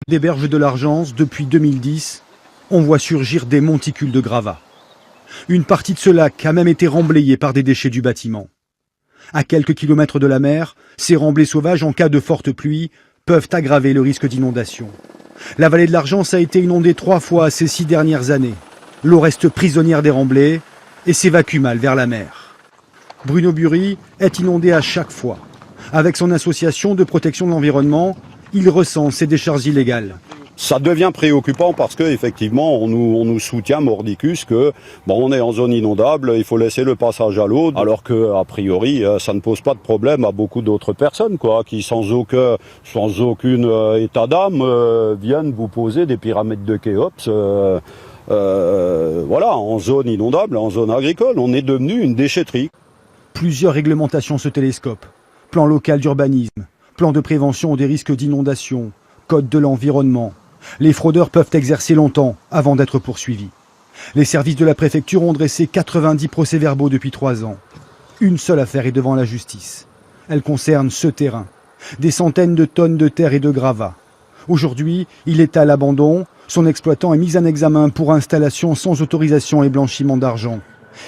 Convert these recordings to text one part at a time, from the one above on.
Des berges de l'Argence, depuis 2010, on voit surgir des monticules de gravats. Une partie de ce lac a même été remblayée par des déchets du bâtiment. À quelques kilomètres de la mer, ces remblais sauvages, en cas de forte pluie, peuvent aggraver le risque d'inondation. La vallée de l'Argence a été inondée 3 fois ces 6 dernières années. L'eau reste prisonnière des remblais et s'évacue mal vers la mer. Bruno Bury est inondé à chaque fois. Avec son association de protection de l'environnement, il recense ces décharges illégales. Ça devient préoccupant parce que effectivement on nous soutient mordicus que on est en zone inondable, il faut laisser le passage à l'eau, alors que a priori ça ne pose pas de problème à beaucoup d'autres personnes qui sans aucun état d'âme viennent vous poser des pyramides de Khéops. En zone inondable, en zone agricole, on est devenu une déchetterie. Plusieurs réglementations se télescopent. Plan local d'urbanisme, plan de prévention des risques d'inondation, code de l'environnement. Les fraudeurs peuvent exercer longtemps avant d'être poursuivis. Les services de la préfecture ont dressé 90 procès-verbaux depuis 3 ans. Une seule affaire est devant la justice. Elle concerne ce terrain. Des centaines de tonnes de terre et de gravats. Aujourd'hui, il est à l'abandon. Son exploitant est mis en examen pour installation sans autorisation et blanchiment d'argent.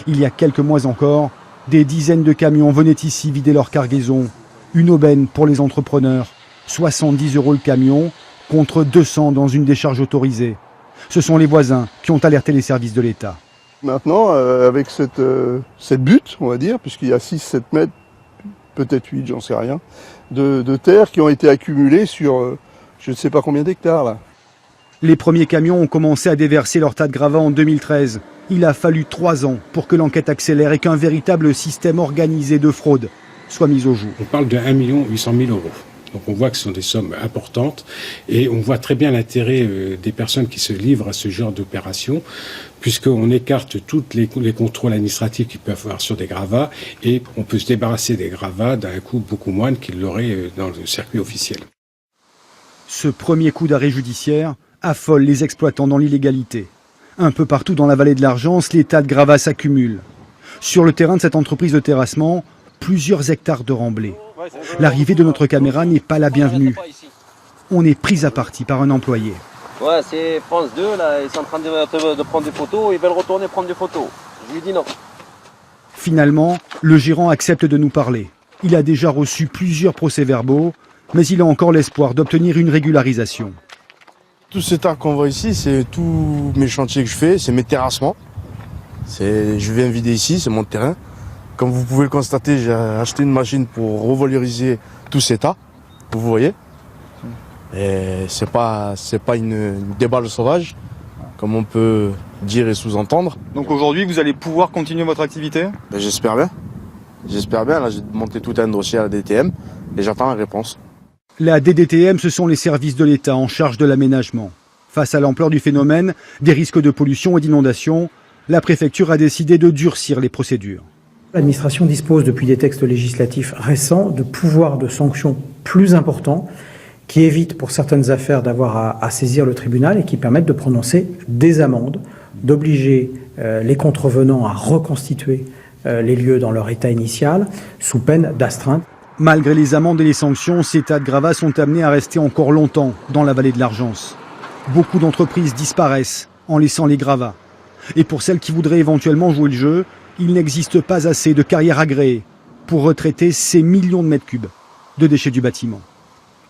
Il y a quelques mois encore, des dizaines de camions venaient ici vider leur cargaison. Une aubaine pour les entrepreneurs. 70 € le camion, contre 200 dans une décharge autorisée. Ce sont les voisins qui ont alerté les services de l'État. Maintenant, avec cette butte, on va dire, puisqu'il y a 6-7 mètres, peut-être 8, j'en sais rien, de terre qui ont été accumulées sur je ne sais pas combien d'hectares là. Les premiers camions ont commencé à déverser leur tas de gravats en 2013. Il a fallu 3 ans pour que l'enquête accélère et qu'un véritable système organisé de fraude soit mis au jour. On parle de 1 800 000 €. Donc on voit que ce sont des sommes importantes et on voit très bien l'intérêt des personnes qui se livrent à ce genre d'opération, puisqu'on écarte tous les contrôles administratifs qu'ils peuvent avoir sur des gravats et on peut se débarrasser des gravats d'un coût beaucoup moindre qu'ils l'auraient dans le circuit officiel. Ce premier coup d'arrêt judiciaire affole les exploitants dans l'illégalité. Un peu partout dans la vallée de l'Argence, les tas de gravats s'accumulent. Sur le terrain de cette entreprise de terrassement, plusieurs hectares de remblais. L'arrivée de notre caméra n'est pas la bienvenue. On est pris à partie par un employé. Ouais, c'est France 2, là, ils sont en train de prendre des photos, ils veulent retourner prendre des photos. Je lui dis non. Finalement, le gérant accepte de nous parler. Il a déjà reçu plusieurs procès-verbaux, mais il a encore l'espoir d'obtenir une régularisation. Tout ce tas qu'on voit ici, c'est tous mes chantiers que je fais, c'est mes terrassements. Je viens vider ici, c'est mon terrain. Comme vous pouvez le constater, j'ai acheté une machine pour revaloriser tous ces tas, vous voyez. Et c'est pas une déballe sauvage, comme on peut dire et sous-entendre. Donc aujourd'hui, vous allez pouvoir continuer votre activité ? J'espère bien. J'espère bien. Là, j'ai monté tout un dossier à la DTM et j'attends la réponse. La DDTM, ce sont les services de l'État en charge de l'aménagement. Face à l'ampleur du phénomène, des risques de pollution et d'inondation, la préfecture a décidé de durcir les procédures. L'administration dispose depuis des textes législatifs récents de pouvoirs de sanction plus importants qui évitent pour certaines affaires d'avoir à saisir le tribunal et qui permettent de prononcer des amendes, d'obliger les contrevenants à reconstituer les lieux dans leur état initial sous peine d'astreinte. Malgré les amendes et les sanctions, ces tas de gravats sont amenés à rester encore longtemps dans la vallée de l'Argence. Beaucoup d'entreprises disparaissent en laissant les gravats. Et pour celles qui voudraient éventuellement jouer le jeu, il n'existe pas assez de carrières agréées pour retraiter ces millions de mètres cubes de déchets du bâtiment.